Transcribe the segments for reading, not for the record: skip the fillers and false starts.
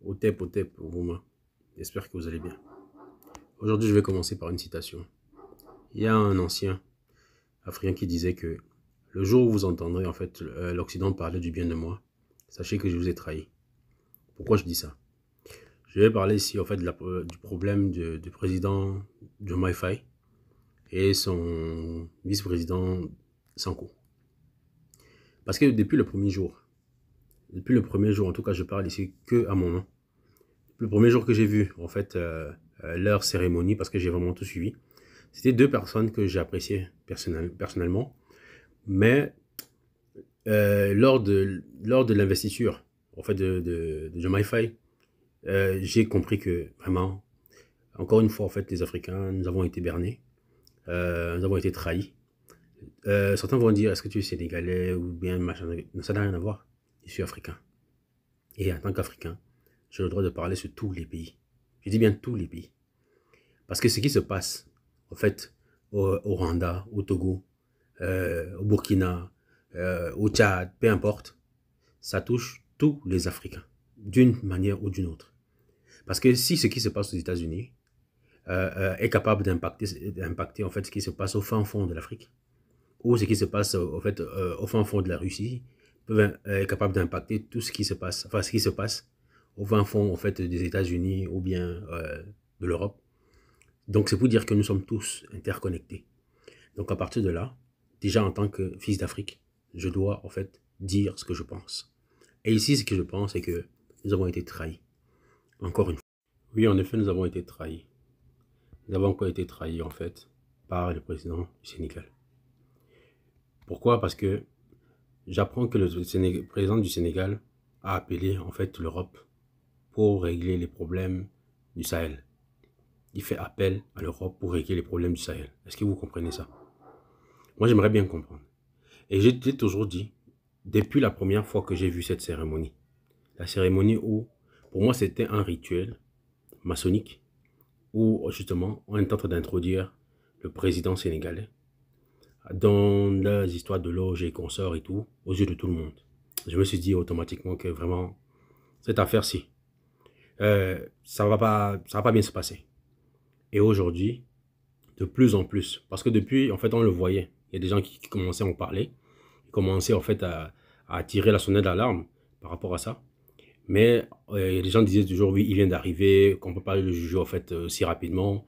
Au tep, Romain. J'espère que vous allez bien. Aujourd'hui, je vais commencer par une citation. Il y a un ancien africain qui disait que le jour où vous entendrez en fait l'Occident parler du bien de moi, sachez que je vous ai trahi. Pourquoi je dis ça? Je vais parler ici en fait du problème du président Diomaye Faye et son vice-président Sanko. Parce que depuis le premier jour, en tout cas, je parle ici que à mon nom. Le premier jour que j'ai vu en fait leur cérémonie, parce que j'ai vraiment tout suivi, c'était deux personnes que j'ai appréciées personnellement, mais lors de l'investiture en fait de Diomaye Faye, j'ai compris que vraiment, encore une fois en fait, les Africains, nous avons été bernés, nous avons été trahis. Certains vont dire, est-ce que tu es sénégalais ou bien machin? Ça n'a rien à voir. Je suis africain. Et en tant qu'Africain, j'ai le droit de parler sur tous les pays. Je dis bien tous les pays. Parce que ce qui se passe, en fait, au Rwanda, au Togo, au Burkina, au Tchad, peu importe, ça touche tous les Africains, d'une manière ou d'une autre. Parce que si ce qui se passe aux États-Unis est capable d'impacter en fait ce qui se passe au fin fond de l'Afrique, ou ce qui se passe en fait au fin fond de la Russie, est capable d'impacter tout ce qui se passe, enfin ce qui se passe au fin fond en fait des États-Unis ou bien de l'Europe. Donc c'est pour dire que nous sommes tous interconnectés. Donc à partir de là, déjà en tant que fils d'Afrique, je dois en fait dire ce que je pense. Et ici, ce que je pense, c'est que nous avons été trahis. Encore une fois. Oui, en effet, nous avons été trahis. Nous avons encore été trahis en fait par le président du Sénégal. Pourquoi? Parce que j'apprends que le président du Sénégal a appelé en fait l'Europe pour régler les problèmes du Sahel. Il fait appel à l'Europe pour régler les problèmes du Sahel. Est-ce que vous comprenez ça? Moi, j'aimerais bien comprendre. Et j'ai toujours dit, depuis la première fois que j'ai vu cette cérémonie, la cérémonie où, pour moi, c'était un rituel maçonnique, où justement, on est en train d'introduire le président sénégalais dans les histoires de loge et consorts et tout, aux yeux de tout le monde. Je me suis dit automatiquement que vraiment, cette affaire-ci, ça va pas bien se passer. Et aujourd'hui, de plus en plus, parce que depuis, en fait, on le voyait, il y a des gens qui commençaient à en parler, qui commençaient en fait à tirer la sonnette d'alarme par rapport à ça. Mais les gens disaient toujours, oui, il vient d'arriver, qu'on ne peut pas le juger en fait si rapidement,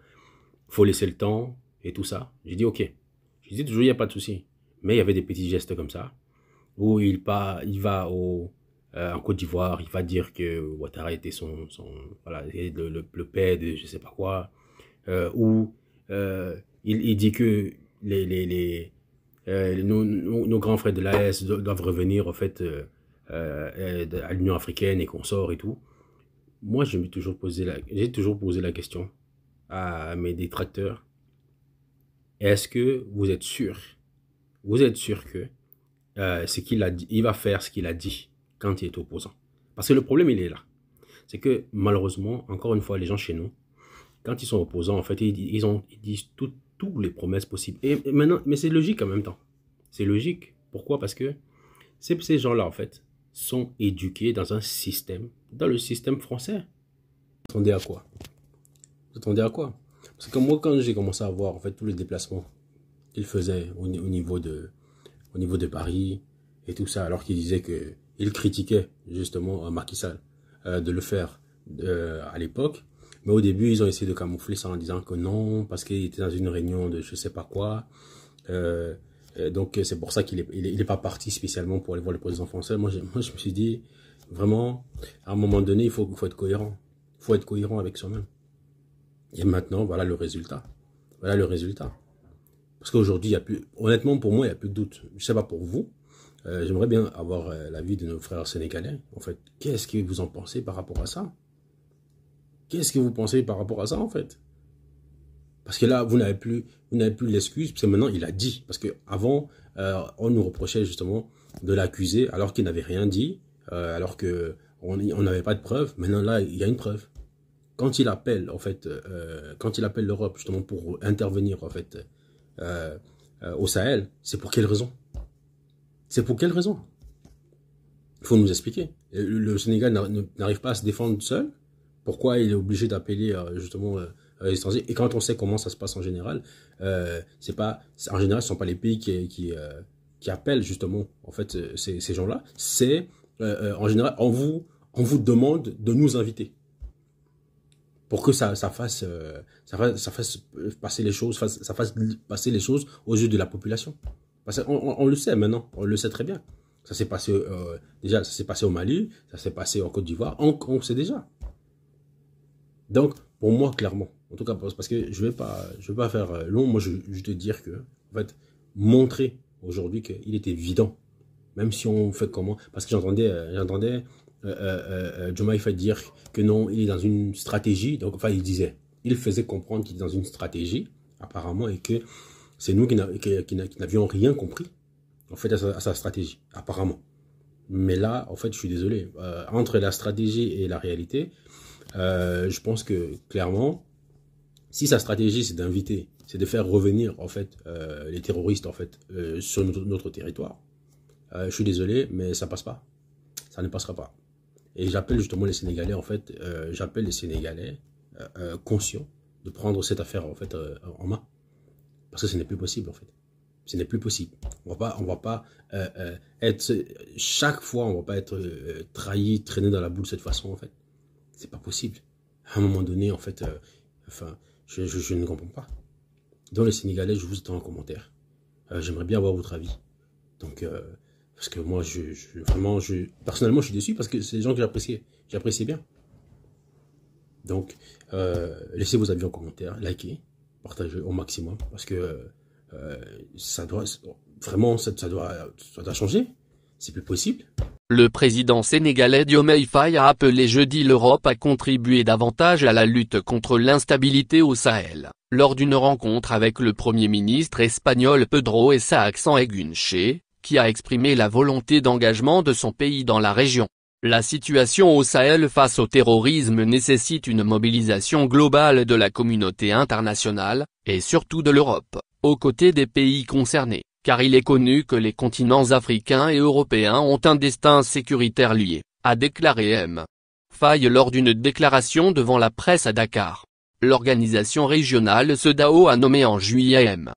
il faut laisser le temps et tout ça. J'ai dit, ok. Je dis toujours, il n'y a pas de souci. Mais il y avait des petits gestes comme ça, où il va en Côte d'Ivoire, il va dire que Ouattara était voilà, le père de je ne sais pas quoi, où il dit que nos grands frères de l'AS doivent revenir en fait à l'Union africaine et consorts et tout. Moi, j'ai toujours posé la question à mes détracteurs. Est-ce que vous êtes sûr? Vous êtes sûr que ce qu'il a dit, il va faire ce qu'il a dit quand il est opposant? Parce que le problème, il est là. C'est que malheureusement, encore une fois, les gens chez nous, quand ils sont opposants, en fait, ils disent toutes les promesses possibles. Et maintenant, mais c'est logique en même temps. C'est logique. Pourquoi? Parce que ces gens-là, en fait, sont éduqués dans dans le système français. Vous attendez à quoi? Vous attendez à quoi? Parce que moi, quand j'ai commencé à voir, en fait, tous les déplacements qu'il faisait au niveau de Paris et tout ça, alors qu'il disait que il critiquait justement Macky Sall de le faire à l'époque. Mais au début, ils ont essayé de camoufler ça en disant que non, parce qu'il était dans une réunion de je sais pas quoi. Donc c'est pour ça qu'il est pas parti spécialement pour aller voir le président français. Moi, je me suis dit, vraiment, à un moment donné, il faut être cohérent. Il faut être cohérent avec soi-même. Et maintenant, voilà le résultat. Voilà le résultat. Parce qu'aujourd'hui, il y a plus, honnêtement, pour moi, il n'y a plus de doute. Je ne sais pas pour vous. J'aimerais bien avoir l'avis de nos frères sénégalais. En fait, qu'est-ce que vous en pensez par rapport à ça? Qu'est-ce que vous pensez par rapport à ça, en fait? Parce que là, vous n'avez plus l'excuse, parce que maintenant, il a dit. Parce qu'avant, on nous reprochait justement de l'accuser, alors qu'il n'avait rien dit, alors qu'on n'avait pas de preuve. Maintenant, là, il y a une preuve. Quand il appelle, en fait, quand il appelle l'Europe, justement, pour intervenir, en fait, au Sahel, c'est pour quelle raison? C'est pour quelle raison? Il faut nous expliquer. Le Sénégal n'arrive pas à se défendre seul. Pourquoi il est obligé d'appeler justement les étrangers? Et quand on sait comment ça se passe en général, c'est pas, en général, ce sont pas les pays qui appellent justement en fait ces gens-là. C'est en général, on vous demande de nous inviter pour que ça fasse passer les choses, ça fasse passer les choses aux yeux de la population. Parce qu'on le sait maintenant, on le sait très bien. Ça s'est passé déjà, ça s'est passé au Mali, ça s'est passé en Côte d'Ivoire, on sait déjà. Donc, pour moi, clairement, en tout cas, parce que je vais pas faire long, moi, je te dire que, en fait, montrer aujourd'hui qu'il est évident, même si on fait comment, parce que j'entendais Diomaye Faye dire que non, il est dans une stratégie, donc, enfin, il faisait comprendre qu'il est dans une stratégie, apparemment, et que c'est nous qui n'avions rien compris, en fait, à sa stratégie, apparemment. Mais là, en fait, je suis désolé, entre la stratégie et la réalité, je pense que clairement, si sa stratégie c'est d'inviter, c'est de faire revenir en fait les terroristes en fait sur notre territoire, je suis désolé, mais ça passe pas, ça ne passera pas. Et j'appelle justement les Sénégalais en fait, j'appelle les Sénégalais conscients de prendre cette affaire en fait en main, parce que ce n'est plus possible en fait. Ce n'est plus possible. On va pas être chaque fois, on va pas être trahi, traîné dans la boule de cette façon en fait. C'est pas possible. À un moment donné, en fait, enfin, je ne comprends pas. Dans les Sénégalais, je vous attends en commentaire. J'aimerais bien avoir votre avis. Donc, parce que moi, personnellement, je suis déçu parce que c'est des gens que j'appréciais bien. Donc, laissez vos avis en commentaire, likez, partagez au maximum parce que ça doit changer. C'est plus possible. Le président sénégalais Diomaye Faye a appelé jeudi l'Europe à contribuer davantage à la lutte contre l'instabilité au Sahel, lors d'une rencontre avec le Premier ministre espagnol Pedro Sánchez, qui a exprimé la volonté d'engagement de son pays dans la région. La situation au Sahel face au terrorisme nécessite une mobilisation globale de la communauté internationale, et surtout de l'Europe, aux côtés des pays concernés. Car il est connu que les continents africains et européens ont un destin sécuritaire lié, a déclaré M. Faye lors d'une déclaration devant la presse à Dakar. L'organisation régionale CEDEAO a nommé en juillet M.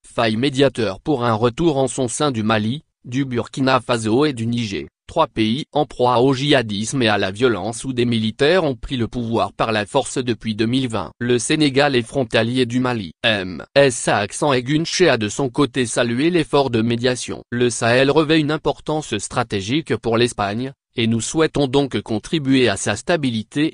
Faye médiateur pour un retour en son sein du Mali, du Burkina Faso et du Niger, 3 pays en proie au djihadisme et à la violence où des militaires ont pris le pouvoir par la force depuis 2020. Le Sénégal est frontalier du Mali. M.S. Sánchez a de son côté salué l'effort de médiation. Le Sahel revêt une importance stratégique pour l'Espagne, et nous souhaitons donc contribuer à sa stabilité